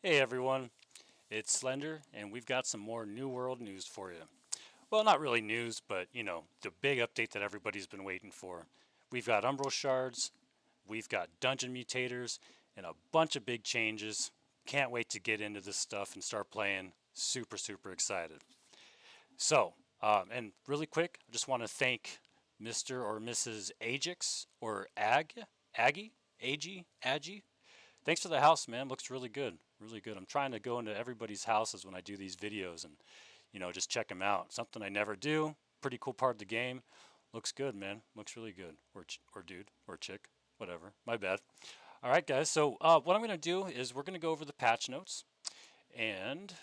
Hey everyone, it's Slender, and we've got some more New World news for you. Well, not really news, but the big update that everybody's been waiting for. We've got Umbral Shards, we've got Dungeon Mutators, and a bunch of big changes. Can't wait to get into this stuff and start playing. Super, super excited. So, and really quick, I just want to thank Mr. or Mrs. Ajax or Aggie. Thanks for the house, man. Looks really good. Really good. I'm trying to go into everybody's houses when I do these videos and, just check them out. Something I never do. Pretty cool part of the game. Looks good, man. Looks really good. Or dude, or chick, whatever. My bad. All right, guys. So what I'm going to do is we're going to go over the patch notes. And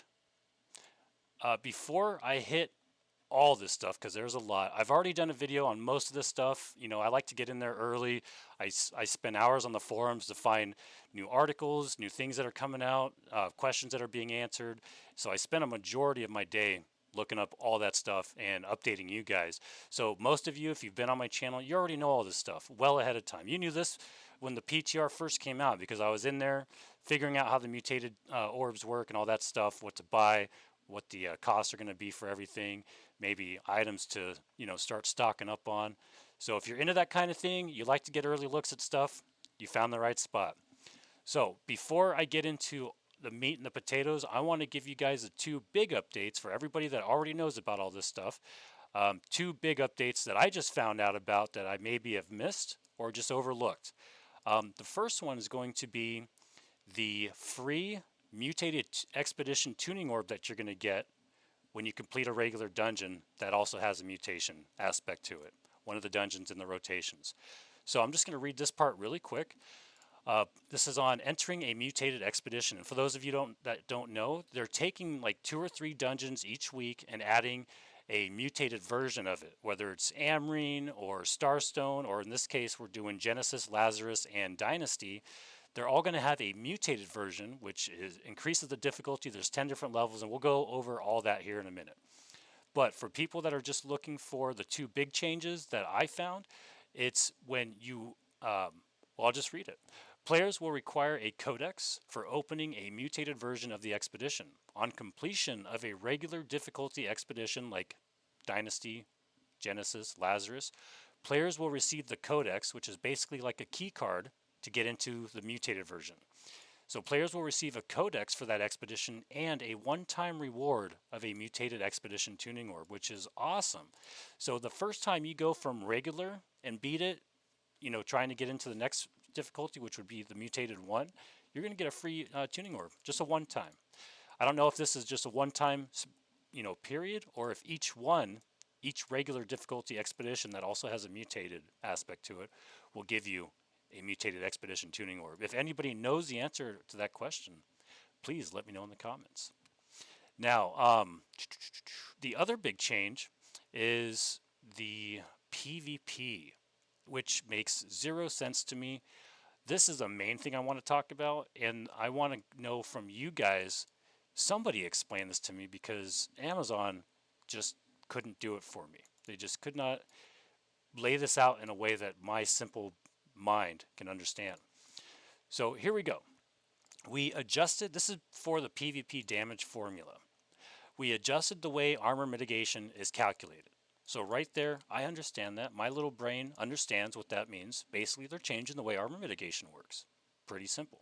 before I hit all this stuff, because there's a lot. I've already done a video on most of this stuff. I like to get in there early. I spend hours on the forums to find new articles, new things that are coming out, questions that are being answered. So I spend a majority of my day looking up all that stuff and updating you guys. So most of you, if you've been on my channel, you already know all this stuff well ahead of time. You knew this when the PTR first came out because I was in there figuring out how the mutated orbs work and all that stuff, what to buy, what the costs are going to be for everything, maybe items to start stocking up on. So if you're into that kind of thing, you like to get early looks at stuff, you found the right spot. So before I get into the meat and the potatoes, I want to give you guys the two big updates for everybody that already knows about all this stuff. Two big updates that I just found out about that I maybe have missed or just overlooked. The first one is going to be the free Mutated Expedition tuning orb that you're going to get when you complete a regular dungeon that also has a mutation aspect to it. One of the dungeons in the rotations. So I'm just going to read this part really quick. This is on entering a mutated expedition. And for those of you that don't know, they're taking like 2 or 3 dungeons each week and adding a mutated version of it, whether it's Amrine or Starstone, or in this case, we're doing Genesis, Lazarus, and Dynasty. They're all going to have a mutated version, which increases the difficulty. There's 10 different levels, and we'll go over all that here in a minute. But for people that are just looking for the 2 big changes that I found, it's when you, well, I'll just read it. Players will require a codex for opening a mutated version of the expedition. On completion of a regular difficulty expedition like Dynasty, Genesis, Lazarus, players will receive the codex, which is basically like a key card to get into the mutated version. So players will receive a codex for that expedition and a one-time reward of a mutated expedition tuning orb, which is awesome. So the first time you go from regular and beat it, trying to get into the next difficulty, which would be the mutated one, you're going to get a free tuning orb, just a one-time. I don't know if this is just a one-time, period, or if each regular difficulty expedition that also has a mutated aspect to it will give you a mutated expedition tuning orb. If anybody knows the answer to that question, please let me know in the comments. Now, the other big change is the PvP, which makes 0 sense to me. This is the main thing I want to talk about, and I want to know from you guys, somebody explain this to me, because Amazon just couldn't do it for me. They just could not lay this out in a way that my simple mind can understand. So here we go. We adjusted, this is for the PvP damage formula. We adjusted the way armor mitigation is calculated. So right there, I understand that. My little brain understands what that means. Basically, they're changing the way armor mitigation works. Pretty simple.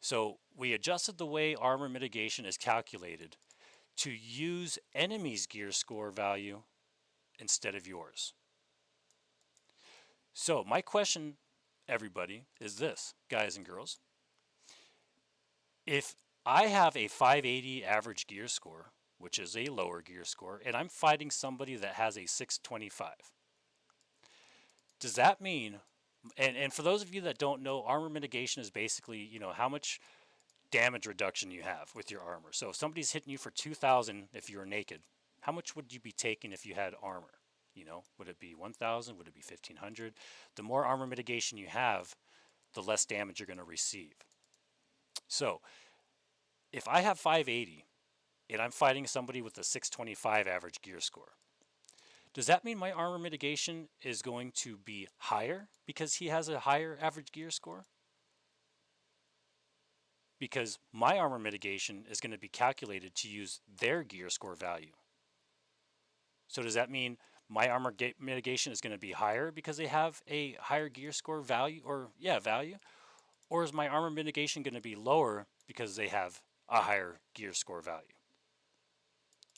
So we adjusted the way armor mitigation is calculated to use enemies' gear score value instead of yours. So my question, everybody, is this, guys and girls. If I have a 580 average gear score, which is a lower gear score, and I'm fighting somebody that has a 625, does that mean, and for those of you that don't know, armor mitigation is basically, how much damage reduction you have with your armor. So if somebody's hitting you for 2,000 if you're naked, how much would you be taking if you had armor? Would it be 1,000? Would it be 1,500? The more armor mitigation you have, the less damage you're going to receive. So if I have 580 and I'm fighting somebody with a 625 average gear score, does that mean my armor mitigation is going to be higher because he has a higher average gear score? because my armor mitigation is going to be calculated to use their gear score value. So does that mean my armor mitigation is going to be higher because they have a higher gear score value, or value? Or is my armor mitigation going to be lower because they have a higher gear score value?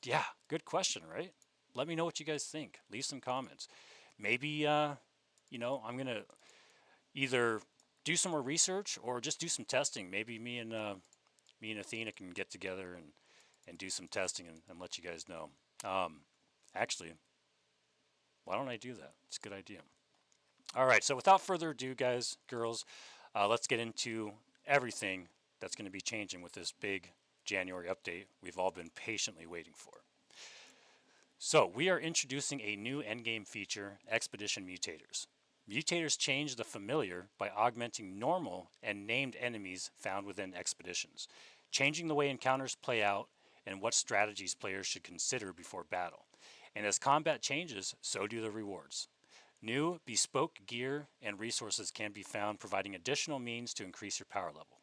Yeah, good question, right? Let me know what you guys think. Leave some comments. Maybe, I'm going to either do some more research or just do some testing. Maybe me and Athena can get together and do some testing and let you guys know. Actually, why don't I do that? It's a good idea. All right, so without further ado, guys, girls, let's get into everything that's going to be changing with this big January update we've all been patiently waiting for. So we are introducing a new endgame feature, Expedition Mutators. Mutators change the familiar by augmenting normal and named enemies found within expeditions, changing the way encounters play out and what strategies players should consider before battle. And as combat changes, so do the rewards. New, bespoke gear and resources can be found, providing additional means to increase your power level.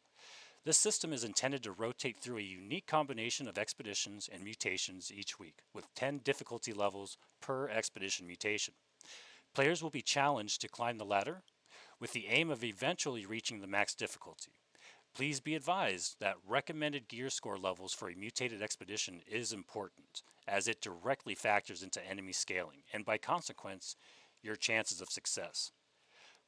This system is intended to rotate through a unique combination of expeditions and mutations each week, with 10 difficulty levels per expedition mutation. Players will be challenged to climb the ladder, with the aim of eventually reaching the max difficulty. Please be advised that recommended gear score levels for a mutated expedition is important, as it directly factors into enemy scaling, and by consequence, your chances of success.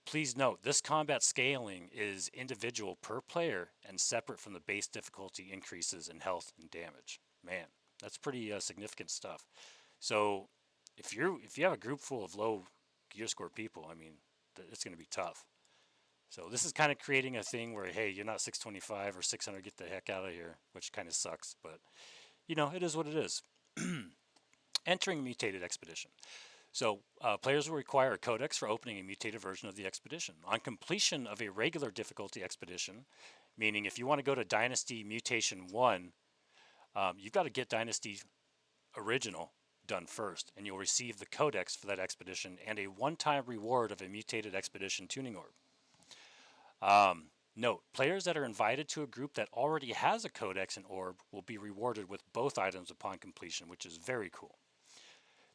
Please note, this combat scaling is individual per player and separate from the base difficulty increases in health and damage. Man, that's pretty significant stuff. So if you have a group full of low gear score people, I mean, it's going to be tough. So this is kind of creating a thing where, hey, you're not 625 or 600, get the heck out of here, which kind of sucks. But, it is what it is. Entering a mutated expedition. So players will require a codex for opening a mutated version of the expedition. On completion of a regular difficulty expedition, meaning if you want to go to Dynasty Mutation 1, you've got to get Dynasty Original done first, and you'll receive the codex for that expedition and a one-time reward of a mutated expedition tuning orb. Note, players that are invited to a group that already has a codex and orb will be rewarded with both items upon completion, which is very cool.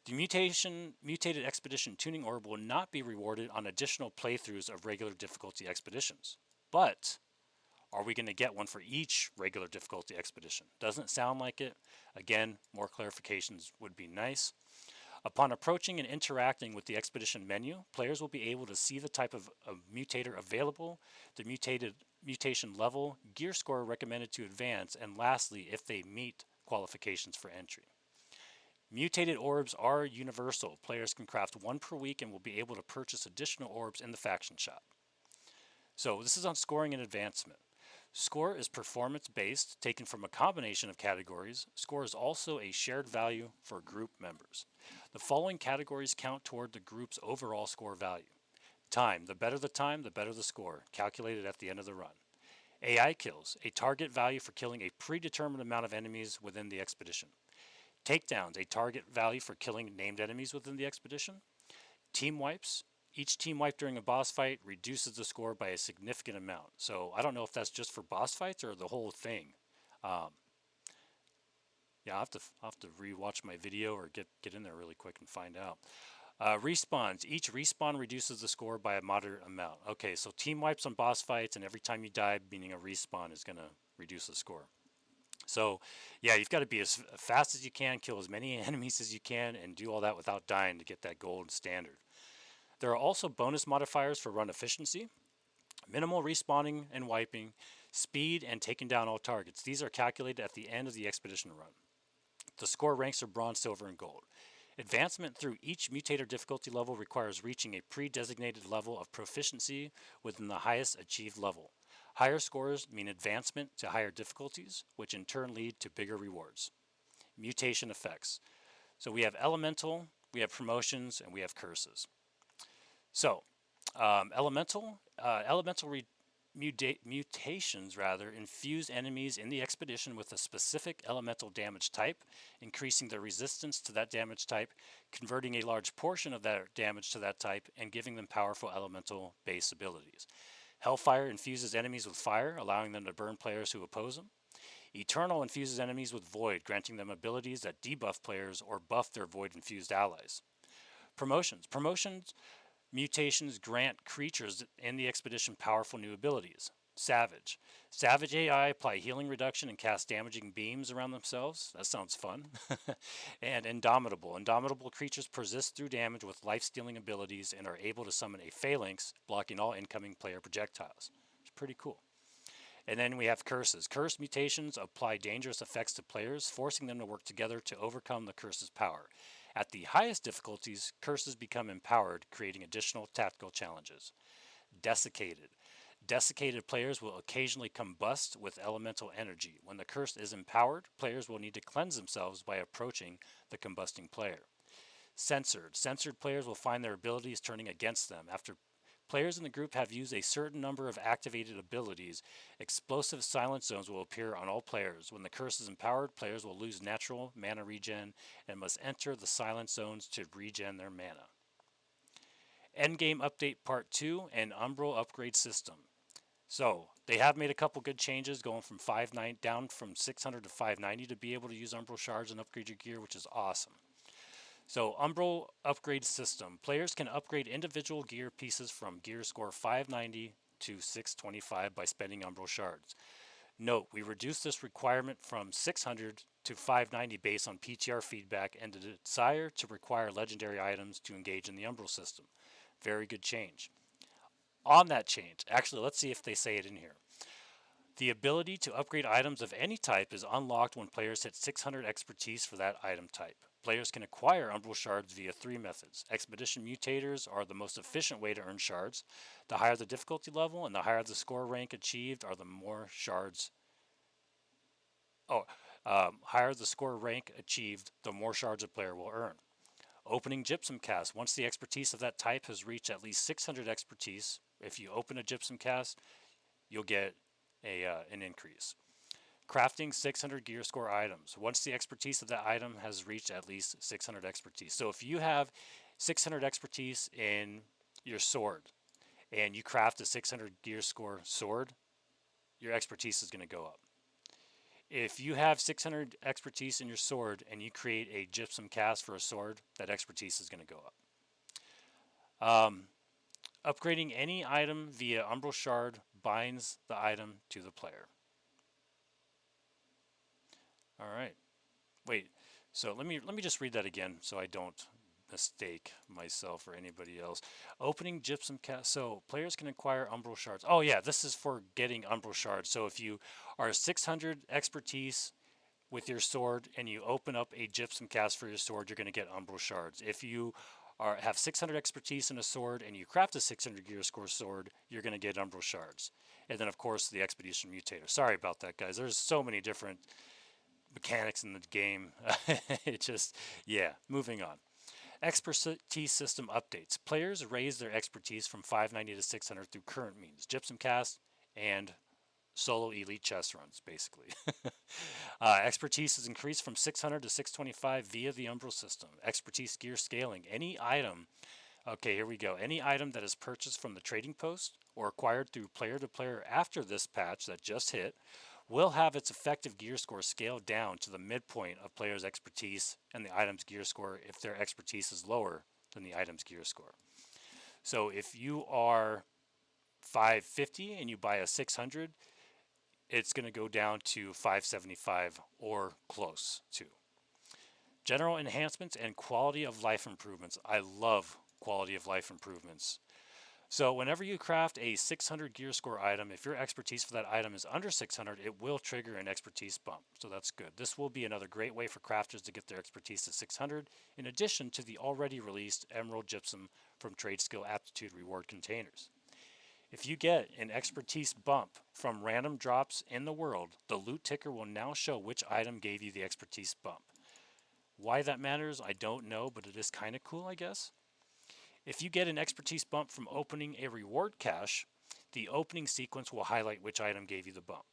The Mutated Expedition Tuning Orb will not be rewarded on additional playthroughs of regular difficulty expeditions. But are we going to get one for each regular difficulty expedition? Doesn't sound like it. Again, more clarifications would be nice. Upon approaching and interacting with the expedition menu, players will be able to see the type of mutator available, the mutation level, gear score recommended to advance, and lastly, if they meet qualifications for entry. Mutated orbs are universal. Players can craft one per week and will be able to purchase additional orbs in the faction shop. So this is on scoring and advancement. Score is performance-based, taken from a combination of categories. Score is also a shared value for group members. The following categories count toward the group's overall score value. Time. The better the score, calculated at the end of the run. AI kills, a target value for killing a predetermined amount of enemies within the expedition. Takedowns, a target value for killing named enemies within the expedition. Team wipes. Each team wipe during a boss fight reduces the score by a significant amount. So I don't know if that's just for boss fights or the whole thing. I'll have to rewatch my video or get in there really quick and find out. Respawns. Each respawn reduces the score by a moderate amount. Okay, so team wipes on boss fights, and every time you die, meaning a respawn, is going to reduce the score. So, yeah, you've got to be as fast as you can, kill as many enemies as you can, and do all that without dying to get that gold standard. There are also bonus modifiers for run efficiency, minimal respawning and wiping, speed, and taking down all targets. These are calculated at the end of the expedition run. The score ranks are bronze, silver, and gold. Advancement through each mutator difficulty level requires reaching a pre-designated level of proficiency within the highest achieved level. Higher scores mean advancement to higher difficulties, which in turn lead to bigger rewards. Mutation effects. So we have elemental, we have promotions, and we have curses. So, elemental mutations infuse enemies in the expedition with a specific elemental damage type, increasing their resistance to that damage type, converting a large portion of that damage to that type, and giving them powerful elemental base abilities. Hellfire infuses enemies with fire, allowing them to burn players who oppose them. Eternal infuses enemies with void, granting them abilities that debuff players or buff their void-infused allies. Promotions mutations grant creatures in the expedition powerful new abilities. Savage AI apply healing reduction and cast damaging beams around themselves. That sounds fun. And Indomitable creatures persist through damage with life-stealing abilities and are able to summon a phalanx, blocking all incoming player projectiles. It's pretty cool. And then we have curses. Curse mutations apply dangerous effects to players, forcing them to work together to overcome the curse's power. At the highest difficulties, curses become empowered, creating additional tactical challenges. Desiccated. Desiccated players will occasionally combust with elemental energy. When the curse is empowered, players will need to cleanse themselves by approaching the combusting player. Censored. Censored players will find their abilities turning against them. After players in the group have used a certain number of activated abilities, explosive silence zones will appear on all players. When the curse is empowered, players will lose natural mana regen and must enter the silence zones to regen their mana. Endgame Update Part 2 and Umbral Upgrade System. So, they have made a couple good changes, going from 590 down from 600 to 590 to be able to use Umbral Shards and upgrade your gear, which is awesome. So, Umbral Upgrade System. Players can upgrade individual gear pieces from gear score 590 to 625 by spending Umbral Shards. Note, we reduced this requirement from 600 to 590 based on PTR feedback and the desire to require legendary items to engage in the Umbral system. Very good change. On that change, actually, let's see if they say it in here. The ability to upgrade items of any type is unlocked when players hit 600 expertise for that item type. Players can acquire Umbral Shards via 3 methods. Expedition Mutators are the most efficient way to earn shards. The higher the difficulty level and the higher the score rank achieved are the more shards. Higher the score rank achieved, the more shards a player will earn. Opening Gypsum Cast. Once the expertise of that type has reached at least 600 expertise, if you open a Gypsum Cast, you'll get an increase. Crafting 600 gear score items. Once the expertise of that item has reached at least 600 expertise. So if you have 600 expertise in your sword and you craft a 600 gear score sword, your expertise is going to go up. If you have 600 expertise in your sword and you create a Gypsum Cast for a sword, that expertise is going to go up. Upgrading any item via Umbral Shard binds the item to the player. All right. Wait. So let me just read that again so I don't mistake myself or anybody else. Opening Gypsum Cast. So players can acquire Umbral Shards. Oh yeah, this is for getting Umbral Shards. So if you are 600 expertise with your sword and you open up a Gypsum Cast for your sword, you're going to get Umbral Shards. If you have 600 expertise in a sword and you craft a 600 gear score sword, you're going to get Umbral Shards. And then of course the Expedition Mutator. Sorry about that, guys. There's so many different mechanics in the game. It just, yeah, moving on. Expertise system updates. Players raise their expertise from 590 to 600 through current means, Gypsum Cast and solo elite chess runs, basically. Expertise is increased from 600 to 625 via the Umbral system. Expertise gear scaling. Any item, okay, here we go. Any item that is purchased from the trading post or acquired through player to player after this patch that just hit will have its effective gear score scaled down to the midpoint of players' expertise and the item's gear score if their expertise is lower than the item's gear score. So if you are 550 and you buy a 600, it's going to go down to 575 or close to. General enhancements and quality of life improvements. I love quality of life improvements. So whenever you craft a 600 gear score item, if your expertise for that item is under 600, it will trigger an expertise bump. So that's good. This will be another great way for crafters to get their expertise to 600, in addition to the already released Emerald Gypsum from Trade Skill Aptitude reward containers. If you get an expertise bump from random drops in the world, the loot ticker will now show which item gave you the expertise bump. Why that matters, I don't know, but it is kind of cool, I guess. If you get an expertise bump from opening a reward cache, the opening sequence will highlight which item gave you the bump.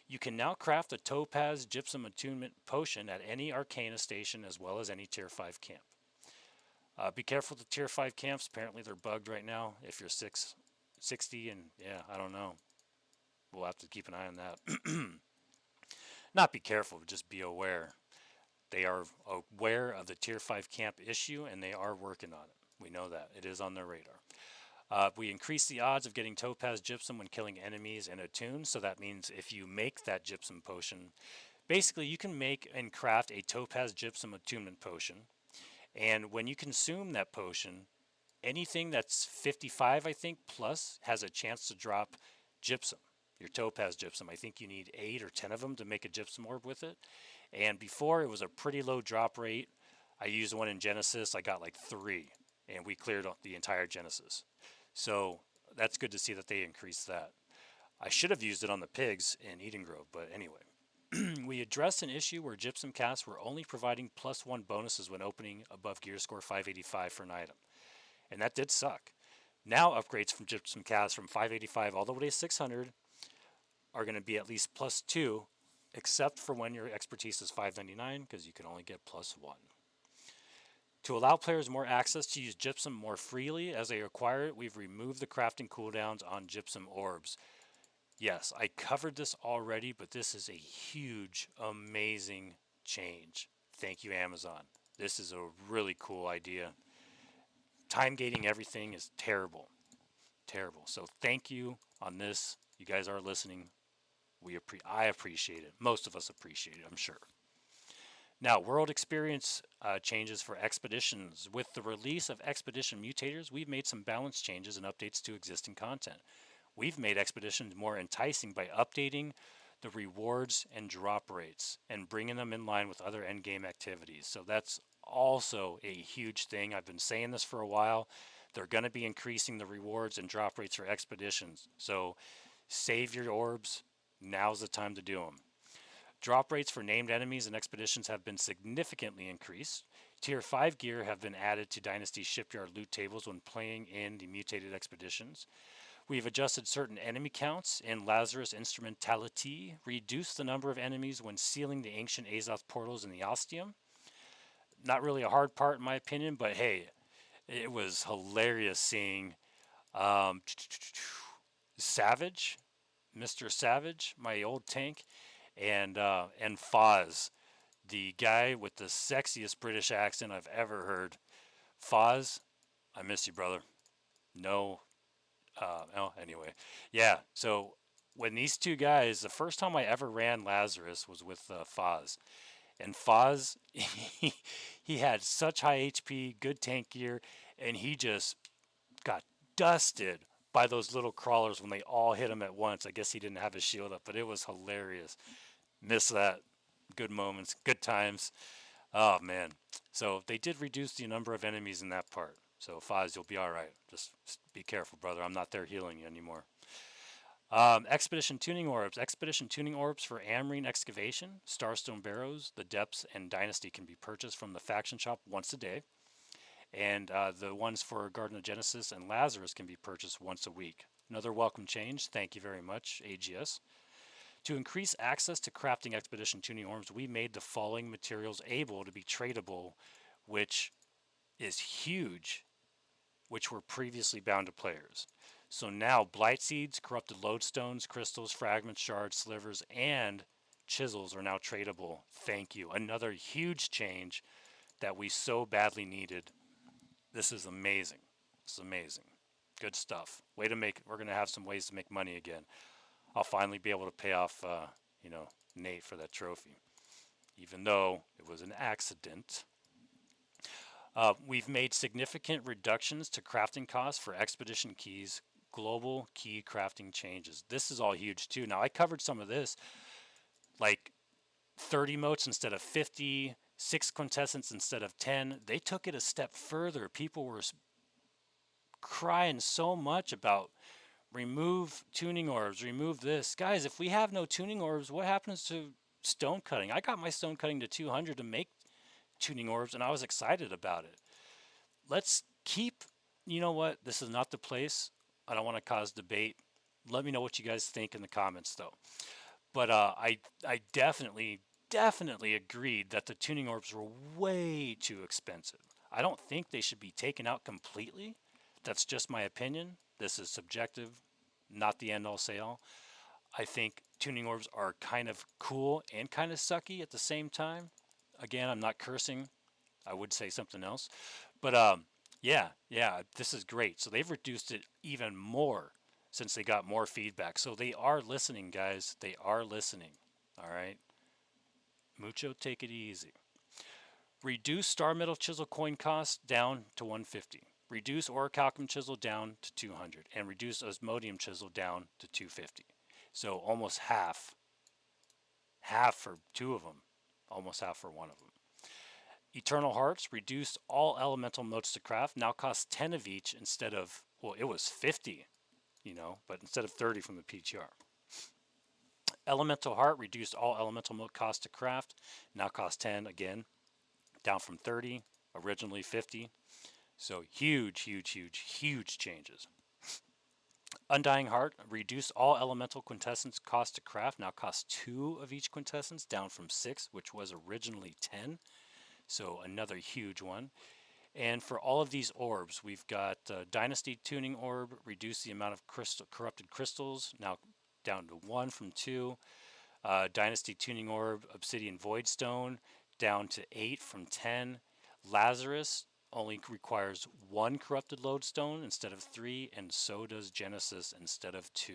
You can now craft a Topaz Gypsum Attunement Potion at any Arcana station as well as any Tier 5 camp. Be careful with the Tier 5 camps. Apparently they're bugged right now if you're 6 60, and yeah, I don't know. We'll have to keep an eye on that. Not be careful, just be aware. They are aware of the Tier 5 camp issue, and they are working on it. We know that. It is on their radar. We increase the odds of getting Topaz Gypsum when killing enemies and attunes, so that means if you make that Gypsum potion, basically you can make and craft a Topaz Gypsum attunement potion, and when you consume that potion, anything that's 55, I think, plus has a chance to drop Gypsum, your Topaz Gypsum. I think you need 8 or 10 of them to make a Gypsum Orb with it. And before, it was a pretty low drop rate. I used one in Genesis. I got like 3, and we cleared the entire Genesis. So that's good to see that they increased that. I should have used it on the pigs in Eden Grove, but anyway. We addressed an issue where Gypsum casts were only providing +1 bonuses when opening above gear score 585 for an item. And that did suck. Now upgrades from Gypsum casts from 585 all the way to 600 are going to be at least +2, except for when your expertise is 599, because you can only get +1. To allow players more access to use Gypsum more freely as they acquire it, we've removed the crafting cooldowns on Gypsum Orbs. Yes, I covered this already, but this is a huge, amazing change. Thank you, Amazon. This is a really cool idea. Time gating everything is terrible. Terrible. So thank you on this. You guys are listening. I appreciate it. Most of us appreciate it, I'm sure. Now, world experience changes for expeditions. With the release of Expedition Mutators, we've made some balance changes and updates to existing content. We've made expeditions more enticing by updating the rewards and drop rates and bringing them in line with other endgame activities. So that's also a huge thing. I've been saying this for a while. They're going to be increasing the rewards and drop rates for expeditions. So save your orbs. Now's the time to do them. Drop rates for named enemies and expeditions have been significantly increased. Tier 5 gear have been added to Dynasty Shipyard loot tables when playing in the Mutated Expeditions. We've adjusted certain enemy counts in Lazarus Instrumentality, reduced the number of enemies when sealing the ancient Azoth portals in the Ostium. Not really a hard part in my opinion, but hey, it was hilarious seeing Savage, Mr. Savage, my old tank, and Foz, the guy with the sexiest British accent I've ever heard. Foz, I miss you, brother. No, anyway, yeah. So when these two guys, the first time I ever ran Lazarus was with Foz, and Foz, he had such high HP, good tank gear, and he just got dusted by those little crawlers when they all hit him at once. I guess he didn't have his shield up, but it was hilarious. Miss that. Good moments, good times. Oh man. So they did reduce the number of enemies in that part. So Foz, you'll be all right. Just be careful, brother. I'm not there healing you anymore. Expedition Tuning Orbs. Expedition Tuning Orbs for Amarine Excavation, Starstone Barrows, the Depths, and Dynasty can be purchased from the faction shop once a day. And the ones for Garden of Genesis and Lazarus can be purchased once a week. Another welcome change. Thank you very much, AGS. To increase access to crafting Expedition Tuning Orbs, we made the following materials able to be tradable, which is huge, which were previously bound to players. So now Blight Seeds, Corrupted Lodestones, Crystals, Fragments, Shards, Slivers, and Chisels are now tradable. Thank you. Another huge change that we so badly needed. This is amazing. This is amazing. Good stuff. We're going to have some ways to make money again. I'll finally be able to pay off, Nate for that trophy, even though it was an accident. We've made significant reductions to crafting costs for expedition keys, global key crafting changes. This is all huge too. Now I covered some of this, like 30 motes instead of 50, 6 quintessence instead of 10. They took it a step further. People were crying so much about remove tuning orbs, remove this. Guys, if we have no tuning orbs, what happens to stone cutting? I got my stone cutting to 200 to make tuning orbs, and I was excited about it. Let's keep, you know what? This is not the place. I don't want to cause debate. Let me know what you guys think in the comments, though. But I definitely agreed that the tuning orbs were way too expensive. I don't think they should be taken out completely. That's just my opinion. This is subjective, not the end all say all. I think tuning orbs are kind of cool and kind of sucky at the same time. Again, I'm not cursing. I would say something else. But yeah, this is great. So they've reduced it even more since they got more feedback. So they are listening, guys. They are listening. All right. Mucho, take it easy. Reduce star metal chisel coin cost down to 150. Reduce orichalcum chisel down to 200, and reduce osmodium chisel down to 250. So almost half for two of them, almost half for one of them. Eternal Hearts reduced all elemental motes to craft, now cost 10 of each instead of, well, it was 50, but instead of 30 from the PTR. Elemental Heart reduced all elemental mote cost to craft, now cost 10 again, down from 30, originally 50. So huge changes. Undying Heart reduced all elemental quintessence cost to craft, now costs 2 of each quintessence, down from 6, which was originally 10. So another huge one. And for all of these orbs, we've got Dynasty Tuning Orb, reduce the amount of corrupted crystals, now down to 1 from 2. Dynasty Tuning Orb, Obsidian Void Stone, down to 8 from 10. Lazarus only requires 1 corrupted lodestone instead of 3, and so does Genesis instead of 2.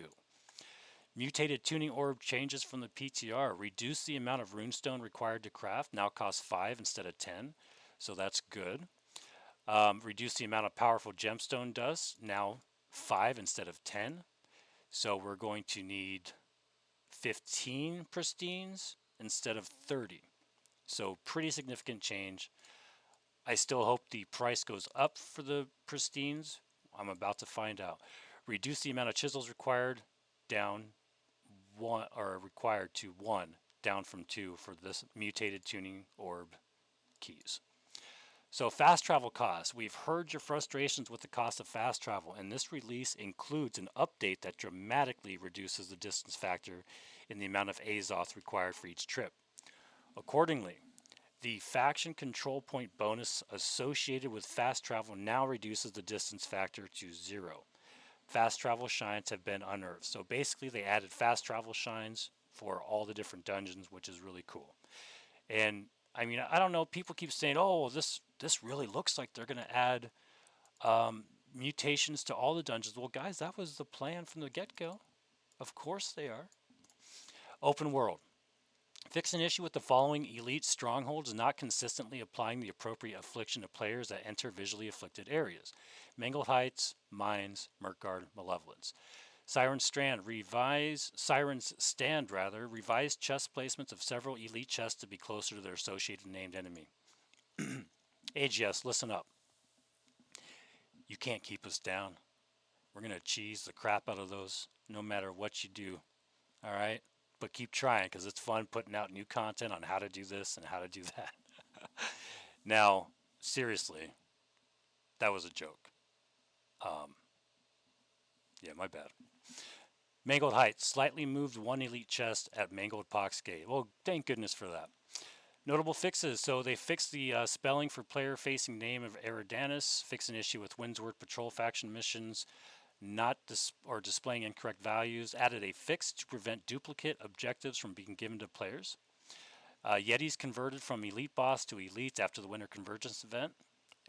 Mutated Tuning Orb changes from the PTR. Reduce the amount of runestone required to craft, now costs 5 instead of 10, so that's good. Reduce the amount of powerful gemstone dust, now 5 instead of 10. So we're going to need 15 pristines instead of 30. So pretty significant change. I still hope the price goes up for the pristines. I'm about to find out. Reduce the amount of chisels required down required to 1, down from 2 for this mutated tuning orb keys. So fast travel costs. We've heard your frustrations with the cost of fast travel, and this release includes an update that dramatically reduces the distance factor in the amount of Azoth required for each trip. Accordingly, the faction control point bonus associated with fast travel now reduces the distance factor to 0. Fast travel shines have been unearthed. So basically they added fast travel shines for all the different dungeons, which is really cool. And I mean, I don't know, people keep saying, oh, this really looks like they're going to add mutations to all the dungeons. Well, guys, that was the plan from the get-go. Of course they are. Open world. Fix an issue with the following elite strongholds not consistently applying the appropriate affliction to players that enter visually afflicted areas. Mangled Heights, Mines, Murkgard, Malevolence. Siren's Stand, revise chest placements of several elite chests to be closer to their associated named enemy. AGS, listen up. You can't keep us down. We're going to cheese the crap out of those no matter what you do. All right? But keep trying because it's fun putting out new content on how to do this and how to do that. Now, seriously, that was a joke. Yeah, my bad. Mangled Heights, slightly moved 1 elite chest at Mangled Pox Gate. Well, thank goodness for that. Notable fixes. So they fixed the spelling for player-facing name of Eridanus, fixed an issue with Windsward Patrol faction missions, not displaying incorrect values, added a fix to prevent duplicate objectives from being given to players. Yetis converted from Elite Boss to Elite after the Winter Convergence event.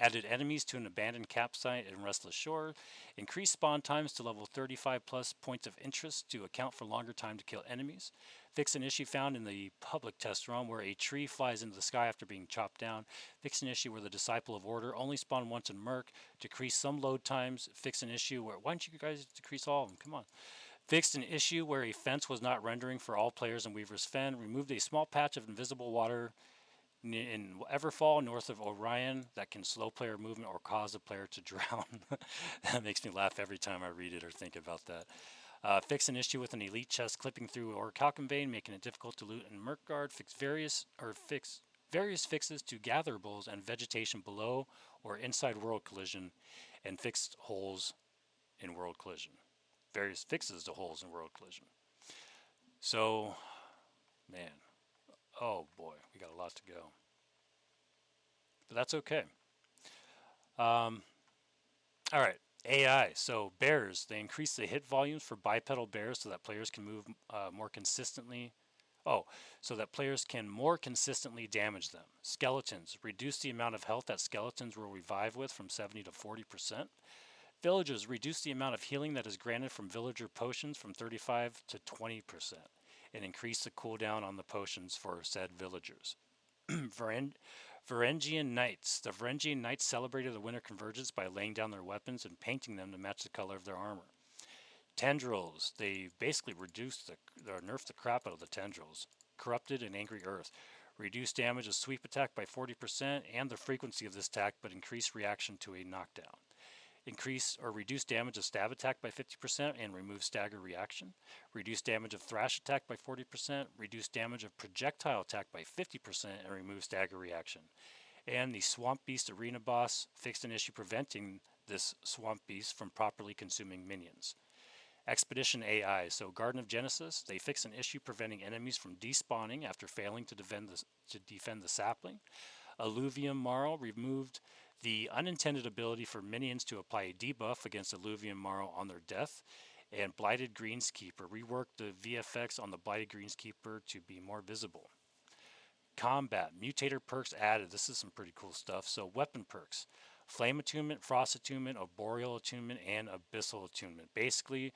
Added enemies to an abandoned campsite in Restless Shore. Increased spawn times to level 35 plus points of interest to account for longer time to kill enemies. Fix an issue found in the public test realm where a tree flies into the sky after being chopped down. Fix an issue where the Disciple of Order only spawn once in Merc. Decrease some load times. Fix an issue where... Why don't you guys decrease all of them? Come on. Fixed an issue where a fence was not rendering for all players in Weaver's Fen. Removed a small patch of invisible water in Everfall north of Orion that can slow player movement or cause a player to drown. That makes me laugh every time I read it or think about that. Fix an issue with an elite chest clipping through Orichalcum Vein, making it difficult to loot in Murkgard. Fix various fixes to gatherables and vegetation below or inside World Collision, and fixed holes in World Collision. Various fixes to holes in World Collision. So, man. Oh boy, we got a lot to go. But that's okay. All right. AI. So bears, they increase the hit volumes for bipedal bears so that players can move more consistently. Oh, so that players can more consistently damage them. Skeletons, reduce the amount of health that skeletons will revive with from 70 to 40%. Villagers, reduce the amount of healing that is granted from villager potions from 35 to 20%, and increase the cooldown on the potions for said villagers. Varengian Knights. The Varengian Knights celebrated the winter convergence by laying down their weapons and painting them to match the color of their armor. Tendrils. They basically reduced or nerfed the crap out of the tendrils. Corrupted and Angry Earth. Reduce damage of sweep attack by 40% and the frequency of this attack, but increase reaction to a knockdown. Increase or reduce damage of stab attack by 50% and remove stagger reaction. Reduce damage of thrash attack by 40%. Reduce damage of projectile attack by 50% and remove stagger reaction. And the Swamp Beast Arena boss fixed an issue preventing this Swamp Beast from properly consuming minions. Expedition AI. So Garden of Genesis, they fix an issue preventing enemies from despawning after failing to defend the sapling. Alluvium Marl removed the unintended ability for minions to apply a debuff against Alluvium Marl on their death. And Blighted Greenskeeper reworked the VFX on the Blighted Greenskeeper to be more visible. Combat. Mutator perks added. This is some pretty cool stuff. So weapon perks. Flame Attunement, Frost Attunement, Arboreal Attunement, and Abyssal Attunement. Basically,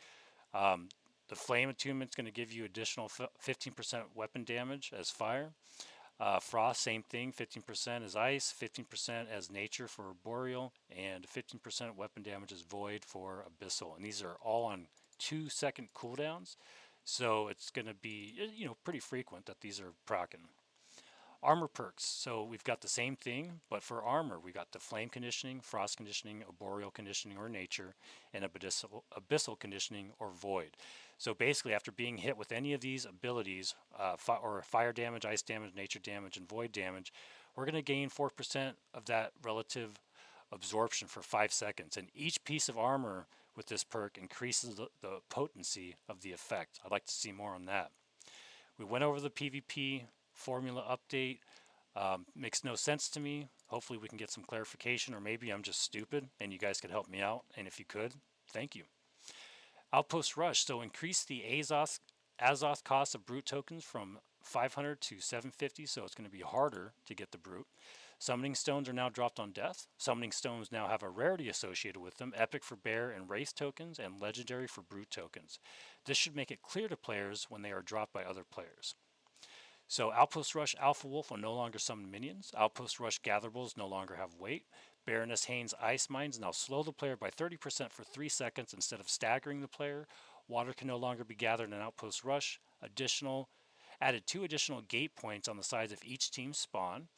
the Flame Attunement is going to give you additional 15% weapon damage as fire. Frost, same thing, 15% as ice, 15% as nature for Arboreal, and 15% weapon damage as void for Abyssal. And these are all on 2-second cooldowns, so it's going to be pretty frequent that these are proccing. Armor perks. So we've got the same thing, but for armor, we got the Flame Conditioning, Frost Conditioning, Arboreal Conditioning or Nature, and Abyssal Conditioning or Void. So basically, after being hit with any of these abilities, or fire damage, ice damage, nature damage, and void damage, we're going to gain 4% of that relative absorption for 5 seconds. And each piece of armor with this perk increases the potency of the effect. I'd like to see more on that. We went over the PvP formula update. Makes no sense to me. Hopefully we can get some clarification, or maybe I'm just stupid and you guys could help me out. And if you could, thank you. Outpost Rush. So increase the Azoth cost of brute tokens from 500 to 750, so it's going to be harder to get the brute. Summoning stones are now dropped on death. Summoning stones now have a rarity associated with them, epic for bear and race tokens, and legendary for brute tokens. This should make it clear to players when they are dropped by other players. So Outpost Rush Alpha Wolf will no longer summon minions. Outpost Rush Gatherables no longer have weight. Baroness Haynes Ice Mines now slow the player by 30% for 3 seconds instead of staggering the player. Water can no longer be gathered in Outpost Rush. Added 2 additional gate points on the sides of each team's spawn,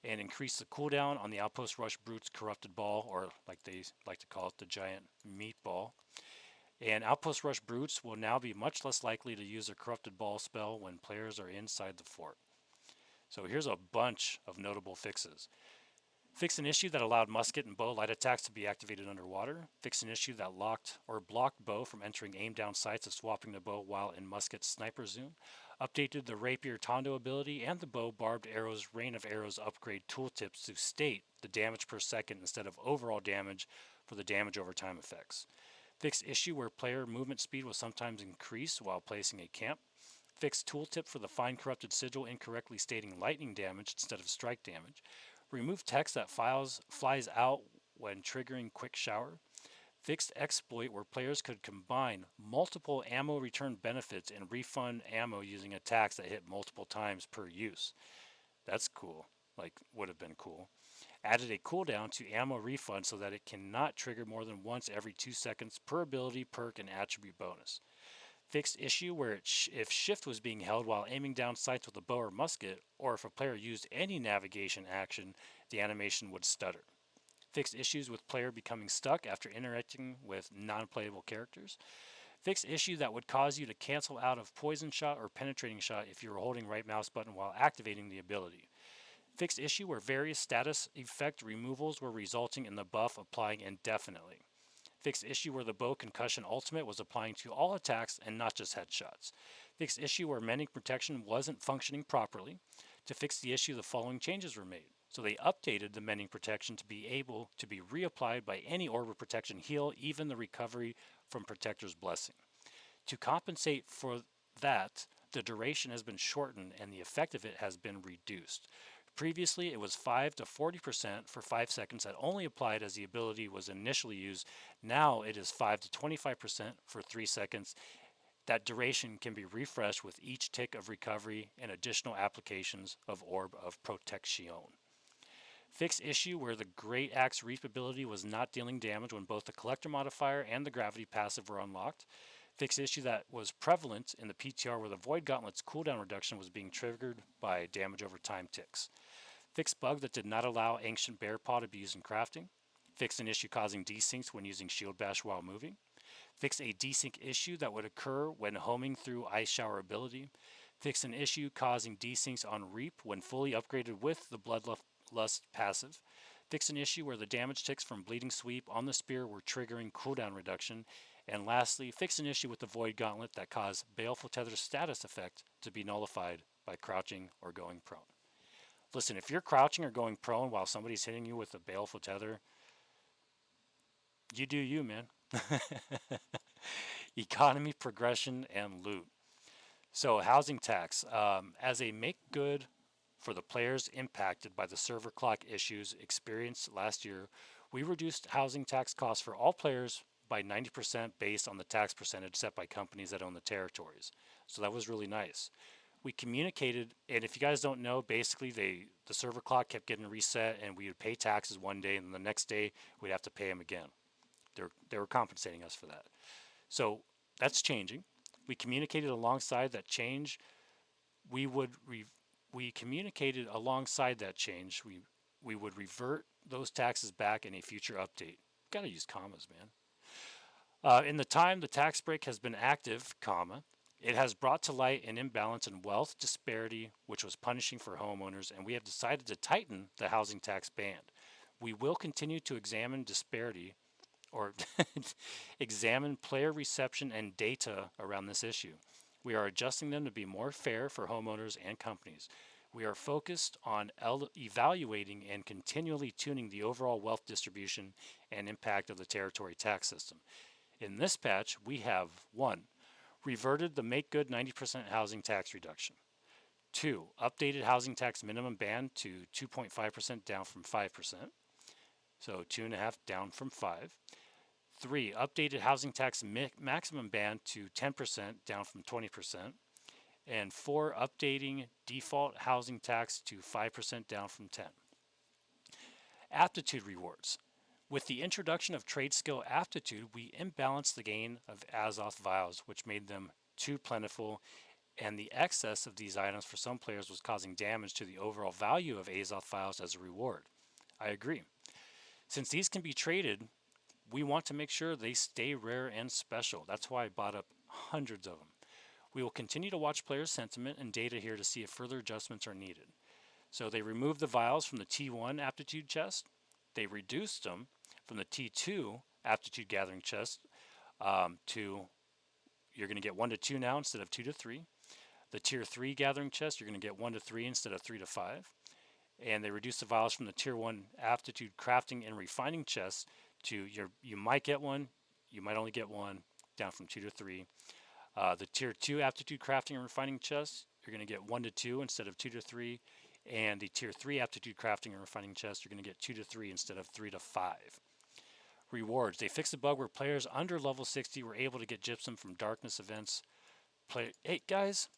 and increase the cooldown on the Outpost Rush Brute's Corrupted Ball, or like they like to call it, the giant meatball. And Outpost Rush Brutes will now be much less likely to use their Corrupted Ball spell when players are inside the fort. So here's a bunch of notable fixes. Fix an issue that allowed musket and bow light attacks to be activated underwater. Fix an issue that locked or blocked bow from entering aim down sights of swapping the bow while in musket sniper zoom. Updated the Rapier Tondo ability and the bow barbed arrows rain of arrows upgrade tooltips to state the damage per second instead of overall damage for the damage over time effects. Fixed issue where player movement speed will sometimes increase while placing a camp. Fixed tooltip for the Fine Corrupted Sigil incorrectly stating lightning damage instead of strike damage. Remove text that flies out when triggering quick shower. Fixed exploit where players could combine multiple ammo return benefits and refund ammo using attacks that hit multiple times per use. That's cool. Would have been cool. Added a cooldown to ammo refund so that it cannot trigger more than once every 2 seconds per ability, perk, and attribute bonus. Fixed issue where if shift was being held while aiming down sights with a bow or musket, or if a player used any navigation action, the animation would stutter. Fixed issues with player becoming stuck after interacting with non-playable characters. Fixed issue that would cause you to cancel out of poison shot or penetrating shot if you were holding right mouse button while activating the ability. Fixed issue where various status effect removals were resulting in the buff applying indefinitely. Fixed issue where the bow concussion ultimate was applying to all attacks and not just headshots. Fixed issue where mending protection wasn't functioning properly. To fix the issue, the following changes were made. So they updated the mending protection to be able to be reapplied by any orb of protection heal, even the recovery from Protector's Blessing. To compensate for that, the duration has been shortened and the effect of it has been reduced. Previously, it was 5 to 40% for 5 seconds that only applied as the ability was initially used. Now it is 5 to 25% for 3 seconds. That duration can be refreshed with each tick of recovery and additional applications of Orb of Protection. Fixed issue where the Great Axe Reap ability was not dealing damage when both the Collector modifier and the Gravity passive were unlocked. Fixed issue that was prevalent in the PTR where the Void Gauntlet's cooldown reduction was being triggered by damage over time ticks. Fixed bug that did not allow Ancient Bear Paw to be used in crafting. Fixed an issue causing desyncs when using Shield Bash while moving. Fixed a desync issue that would occur when homing through Ice Shower ability. Fixed an issue causing desyncs on Reap when fully upgraded with the Bloodlust passive. Fixed an issue where the damage ticks from Bleeding Sweep on the spear were triggering cooldown reduction. And lastly, fixed an issue with the Void Gauntlet that caused Baleful Tether's status effect to be nullified by crouching or going prone. Listen, if you're crouching or going prone while somebody's hitting you with a Baleful Tether, you do you, man. Economy, progression, and loot. So, housing tax. As a make good for the players impacted by the server clock issues experienced last year, we reduced housing tax costs for all players by 90% based on the tax percentage set by companies that own the territories. So that was really nice. We communicated, and if you guys don't know, basically the server clock kept getting reset, and we would pay taxes one day, and the next day we'd have to pay them again. They were compensating us for that. So that's changing. We communicated alongside that change. We communicated alongside that change. We would revert those taxes back in a future update. Gotta use commas, man. In the time the tax break has been active, comma, it has brought to light an imbalance in wealth disparity, which was punishing for homeowners, and we have decided to tighten the housing tax band. We will continue to examine disparity or examine player reception and data around this issue. We are adjusting them to be more fair for homeowners and companies. We are focused on evaluating and continually tuning the overall wealth distribution and impact of the territory tax system. In this patch, we have 1. Reverted the make good 90% housing tax reduction. 2. Updated housing tax minimum band to 2.5% down from 5%. So 2.5 down from 5. 3. Updated housing tax maximum band to 10% down from 20%. And 4. Updating default housing tax to 5% down from 10. Aptitude rewards. With the introduction of trade skill aptitude, we imbalanced the gain of Azoth vials, which made them too plentiful, and the excess of these items for some players was causing damage to the overall value of Azoth vials as a reward. I agree. Since these can be traded, we want to make sure they stay rare and special. That's why I bought up hundreds of them. We will continue to watch players' sentiment and data here to see if further adjustments are needed. So they removed the vials from the T1 aptitude chest. They reduced them from the T2 aptitude gathering chest to, you're going to get 1 to 2 now instead of 2 to 3. The tier 3 gathering chest, you're going to get 1 to 3 instead of 3 to 5. And they reduced the vials from the tier 1 aptitude crafting and refining chest to you might get 1, you might only get 1, down from 2 to 3. The tier 2 aptitude crafting and refining chest, you're going to get 1 to 2 instead of 2 to 3. And the tier 3 aptitude crafting and refining chest, you're going to get 2 to 3 instead of 3 to 5. Rewards. They fixed a bug where players under level 60 were able to get gypsum from darkness events. Hey guys,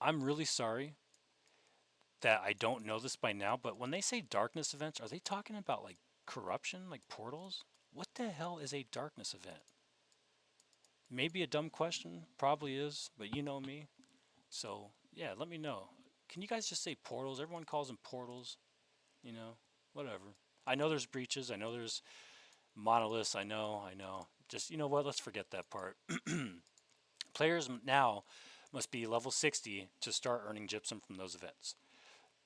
I'm really sorry that I don't know this by now, but when they say darkness events, are they talking about like corruption, like portals? What the hell is a darkness event? Maybe a dumb question, probably is, but you know me. So yeah, let me know. Can you guys just say portals? Everyone calls them portals, you know, whatever. I know there's breaches. I know there's monoliths. I know. Just, you know what? Let's forget that part. Players now must be level 60 to start earning gypsum from those events.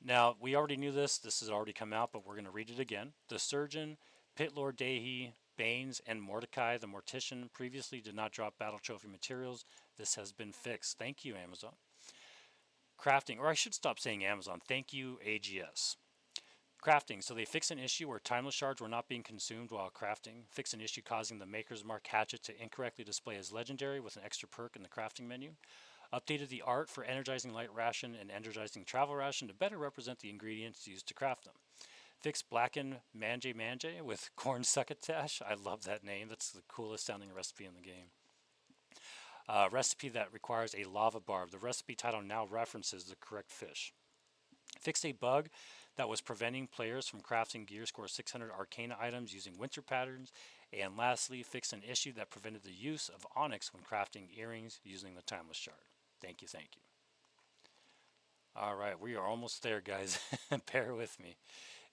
Now, we already knew this. This has already come out, but we're going to read it again. The Surgeon, Pit Lord Dehi, Baines, and Mordecai, the Mortician, previously did not drop battle trophy materials. This has been fixed. Thank you, Amazon. Crafting, or I should stop saying Amazon. Thank you, AGS. Crafting, so they fix an issue where timeless shards were not being consumed while crafting. Fix an issue causing the Maker's Mark hatchet to incorrectly display as legendary with an extra perk in the crafting menu. Updated the art for energizing light ration and energizing travel ration to better represent the ingredients used to craft them. Fix blackened manje manje with corn succotash. I love that name. That's the coolest sounding recipe in the game. Recipe that requires a lava barb. The recipe title now references the correct fish. Fixed a bug that was preventing players from crafting gear score 600 arcana items using winter patterns. And lastly, fixed an issue that prevented the use of onyx when crafting earrings using the timeless shard. Thank you, thank you. All right, we are almost there, guys. Bear with me.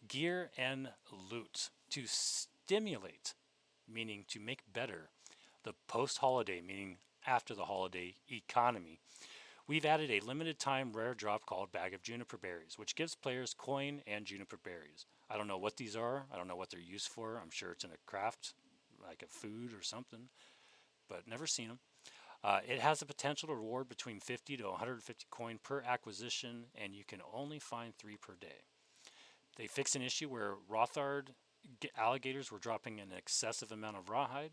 Gear and loot. To stimulate, meaning to make better, the post-holiday, meaning after the holiday, economy. We've added a limited time rare drop called Bag of Juniper Berries, which gives players coin and juniper berries. I don't know what these are. I don't know what they're used for. I'm sure it's in a craft, like a food or something, but never seen them. It has the potential to reward between 50 to 150 coin per acquisition, and you can only find 3 per day. They fixed an issue where Rothard alligators were dropping an excessive amount of rawhide.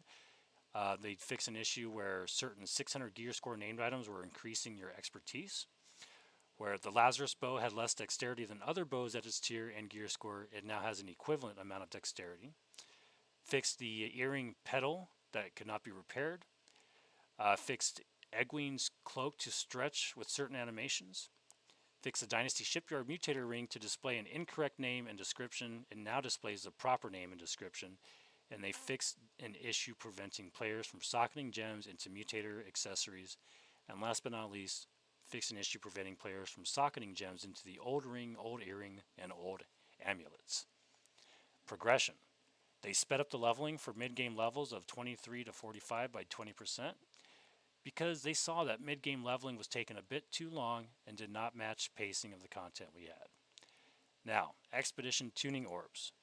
They fixed an issue where certain 600 gear score named items were increasing your expertise. Where the Lazarus bow had less dexterity than other bows at its tier and gear score, it now has an equivalent amount of dexterity. Fixed the earring pedal that could not be repaired. Fixed Egwene's cloak to stretch with certain animations. Fixed the Dynasty Shipyard Mutator ring to display an incorrect name and description. It now displays the proper name and description. And they fixed an issue preventing players from socketing gems into Mutator accessories. And last but not least, fixed an issue preventing players from socketing gems into the old ring, old earring, and old amulets. Progression. They sped up the leveling for mid-game levels of 23 to 45 by 20%. Because they saw that mid-game leveling was taking a bit too long and did not match pacing of the content we had. Now, Expedition Tuning Orbs.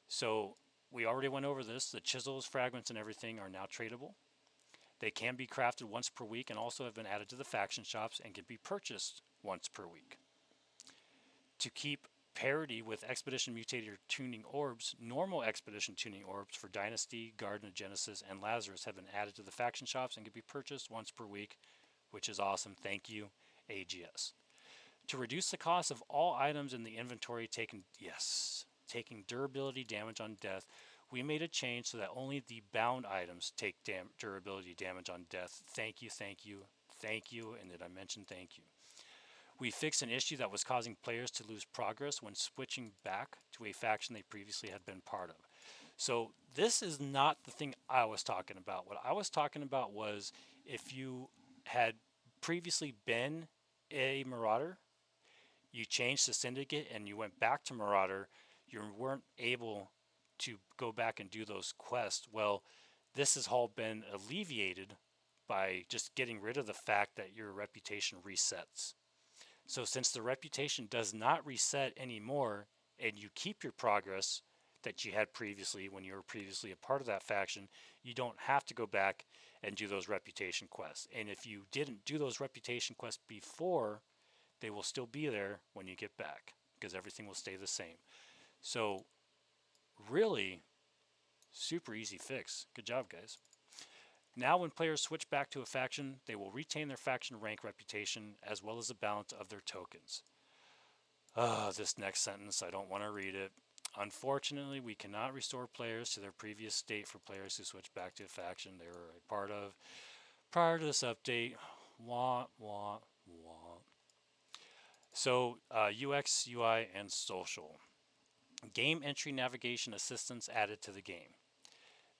So, we already went over this. The chisels, fragments, and everything are now tradable. They can be crafted once per week and also have been added to the faction shops and can be purchased once per week. To keep parity with Expedition Mutator Tuning Orbs, normal Expedition Tuning Orbs for Dynasty, Garden of Genesis, and Lazarus have been added to the faction shops and can be purchased once per week, which is awesome. Thank you, AGS. To reduce the cost of all items in the inventory taking durability damage on death, we made a change so that only the bound items take durability damage on death. Thank you, thank you, thank you, and did I mention thank you? We fixed an issue that was causing players to lose progress when switching back to a faction they previously had been part of. So this is not the thing I was talking about. What I was talking about was if you had previously been a Marauder, you changed to Syndicate and you went back to Marauder, you weren't able to go back and do those quests. Well, this has all been alleviated by just getting rid of the fact that your reputation resets. So since the reputation does not reset anymore and you keep your progress that you had previously when you were previously a part of that faction, you don't have to go back and do those reputation quests. And if you didn't do those reputation quests before, they will still be there when you get back because everything will stay the same. So really super easy fix. Good job, guys. Now when players switch back to a faction, they will retain their faction rank reputation as well as the balance of their tokens. This next sentence, I don't want to read it. Unfortunately, we cannot restore players to their previous state for players who switch back to a faction they were a part of prior to this update. Wah, wah, wah. So, UX, UI, and social. Game entry navigation assistance added to the game.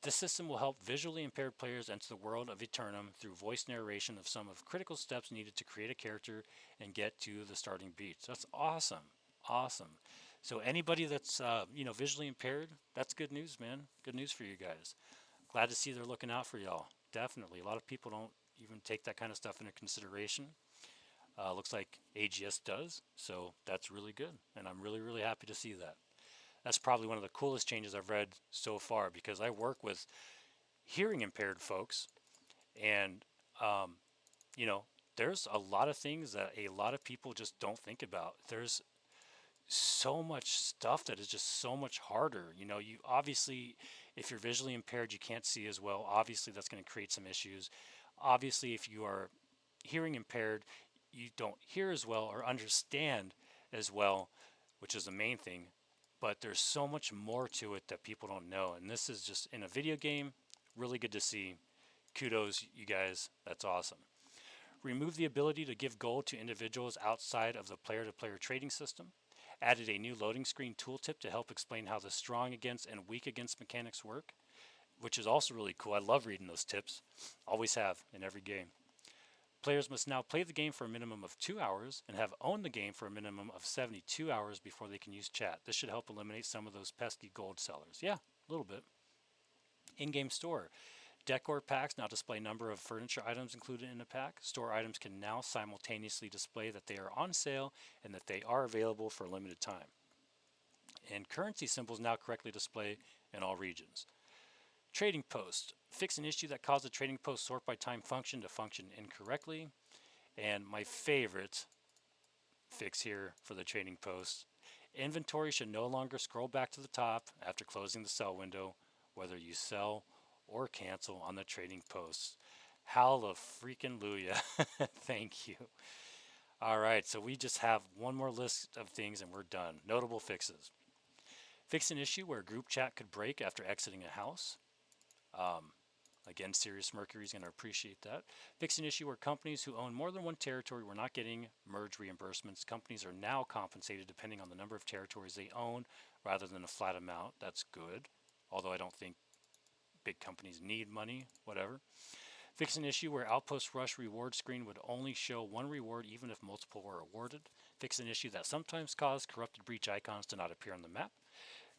This system will help visually impaired players enter the world of Eternum through voice narration of some of critical steps needed to create a character and get to the starting beats. That's awesome. Awesome. So anybody that's visually impaired, that's good news, man. Good news for you guys. Glad to see they're looking out for y'all. Definitely. A lot of people don't even take that kind of stuff into consideration. Looks like AGS does, so that's really good. And I'm really, really happy to see that. That's probably one of the coolest changes I've read so far because I work with hearing impaired folks and, there's a lot of things that a lot of people just don't think about. There's so much stuff that is just so much harder. You know, you obviously, if you're visually impaired, you can't see as well. Obviously, that's going to create some issues. Obviously, if you are hearing impaired, you don't hear as well or understand as well, which is the main thing. But there's so much more to it that people don't know. And this is just in a video game, really good to see. Kudos, you guys. That's awesome. Remove the ability to give gold to individuals outside of the player to player trading system. Added a new loading screen tooltip to help explain how the strong against and weak against mechanics work, which is also really cool. I love reading those tips. Always have in every game. Players must now play the game for a minimum of 2 hours and have owned the game for a minimum of 72 hours before they can use chat. This should help eliminate some of those pesky gold sellers. Yeah, a little bit. In-game store. Decor packs now display number of furniture items included in a pack. Store items can now simultaneously display that they are on sale and that they are available for a limited time. And currency symbols now correctly display in all regions. Trading post. Fix an issue that caused the trading post sort by time function to function incorrectly. And my favorite fix here for the trading post. Inventory should no longer scroll back to the top after closing the sell window, whether you sell or cancel on the trading posts. Hallelujah. Thank you. All right, so we just have one more list of things and we're done. Notable fixes. Fix an issue where group chat could break after exiting a house. Again, Sirius Mercury is going to appreciate that. Fix an issue where companies who own more than one territory were not getting merge reimbursements. Companies are now compensated depending on the number of territories they own rather than a flat amount. That's good, although I don't think big companies need money, whatever. Fix an issue where Outpost Rush reward screen would only show one reward even if multiple were awarded. Fix an issue that sometimes caused corrupted breach icons to not appear on the map.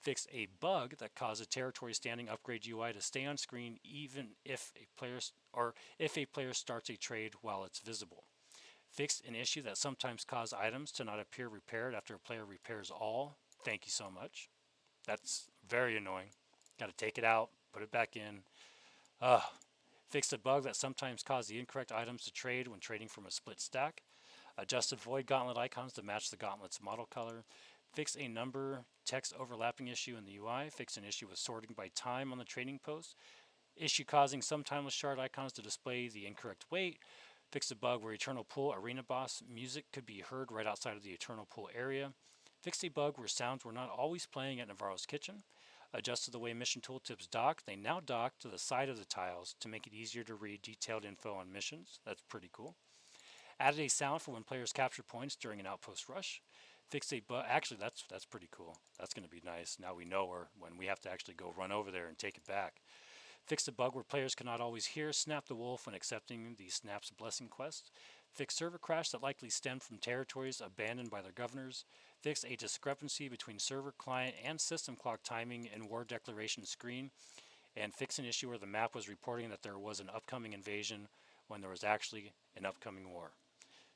Fix a bug that caused a territory standing upgrade UI to stay on screen even if a player starts a trade while it's visible. Fix an issue that sometimes caused items to not appear repaired after a player repairs all. Thank you so much. That's very annoying. Got to take it out, put it back in. Fixed a bug that sometimes caused the incorrect items to trade when trading from a split stack. Adjusted void gauntlet icons to match the gauntlet's model color. Fix a number text overlapping issue in the UI. Fix an issue with sorting by time on the trading post. Issue causing some timeless shard icons to display the incorrect weight. Fix a bug where Eternal Pool Arena Boss music could be heard right outside of the Eternal Pool area. Fix a bug where sounds were not always playing at Navarro's kitchen. Adjusted the way mission tooltips dock. They now dock to the side of the tiles to make it easier to read detailed info on missions. That's pretty cool. Added a sound for when players capture points during an outpost rush. Fix a bug. Actually, that's pretty cool. That's going to be nice. Now we know when we have to actually go run over there and take it back. Fix a bug where players cannot always hear Snap the Wolf when accepting the Snap's Blessing quest. Fix server crash that likely stemmed from territories abandoned by their governors. Fix a discrepancy between server, client, and system clock timing in war declaration screen. And fix an issue where the map was reporting that there was an upcoming invasion when there was actually an upcoming war.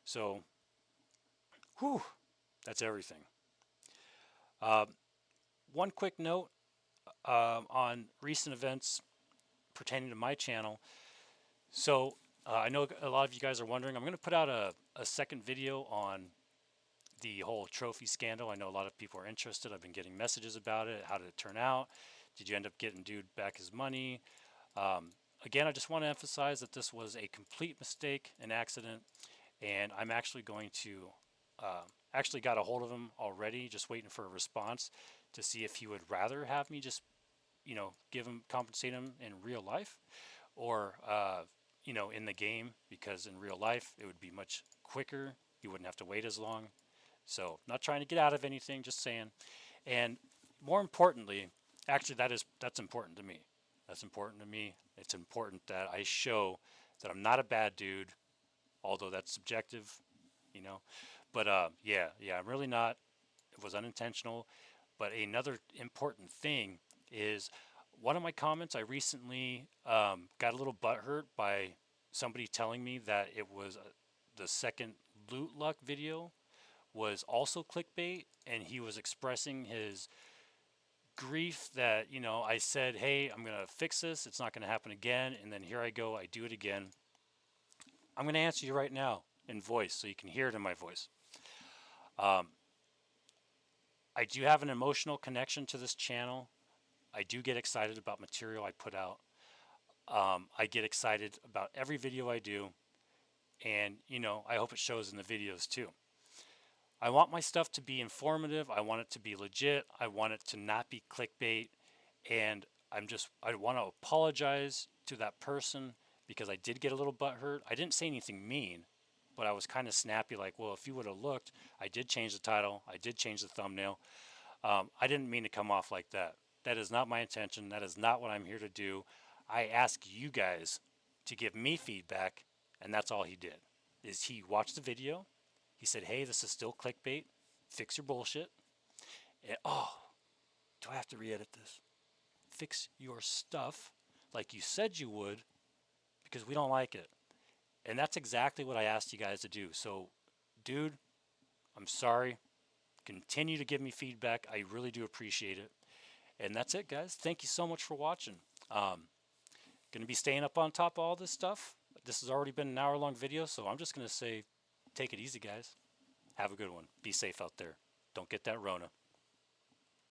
So, whew, that's everything. One quick note on recent events pertaining to my channel. So, I know a lot of you guys are wondering, I'm going to put out a second video on the whole trophy scandal. I know a lot of people are interested. I've been getting messages about it. How did it turn out? Did you end up getting dude back his money? Again, I just want to emphasize that this was a complete mistake, an accident, and I'm actually going to actually got a hold of him already, just waiting for a response to see if he would rather have me just, compensate him in real life, or in the game, because in real life it would be much quicker. You wouldn't have to wait as long. So, not trying to get out of anything, just saying. And more importantly, actually that's important to me. That's important to me. It's important that I show that I'm not a bad dude, although that's subjective, But I'm really not. It was unintentional. But another important thing is one of my comments, I recently got a little butthurt by somebody telling me that it was the second loot luck video was also clickbait, and he was expressing his grief that, I said, hey, I'm going to fix this. It's not going to happen again. And then here I go. I do it again. I'm going to answer you right now. in voice, so you can hear it in my voice. Um, I do have an emotional connection to this channel. I do get excited about material I put out. I get excited about every video I do, and I hope it shows in the videos too. I want my stuff to be informative. I want it to be legit. I want it to not be clickbait. And I want to apologize to that person because I did get a little butthurt. I didn't say anything mean, but I was kind of snappy, like, well, if you would have looked, I did change the title. I did change the thumbnail. I didn't mean to come off like that. That is not my intention. That is not what I'm here to do. I ask you guys to give me feedback, and that's all he did. Is he watched the video? He said, hey, this is still clickbait. Fix your bullshit. And, oh, do I have to re-edit this? Fix your stuff like you said you would, because we don't like it. And that's exactly what I asked you guys to do. So, dude, I'm sorry. Continue to give me feedback. I really do appreciate it. And that's it, guys. Thank you so much for watching. Going to be staying up on top of all this stuff. This has already been an hour-long video, so I'm just going to say, take it easy, guys. Have a good one. Be safe out there. Don't get that Rona.